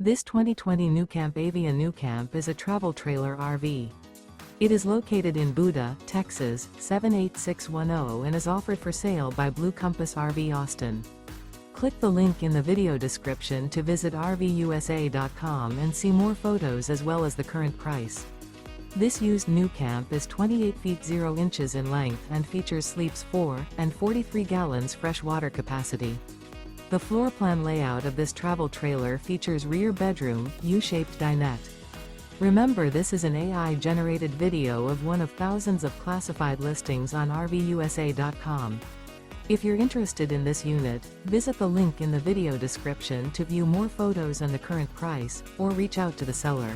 This 2020 NuCamp AVIA Nucamp is a travel trailer RV. It is located in Buda, Texas, 78610 and is offered for sale by Blue Compass RV Austin. Click the link in the video description to visit RVUSA.com and see more photos as well as the current price. This used NuCamp is 28 feet 0 inches in length and features sleeps 4 and 43 gallons fresh water capacity. The floor plan layout of this travel trailer features rear bedroom, U-shaped dinette. Remember, this is an AI-generated video of one of thousands of classified listings on RVUSA.com. If you're interested in this unit, visit the link in the video description to view more photos and the current price, or reach out to the seller.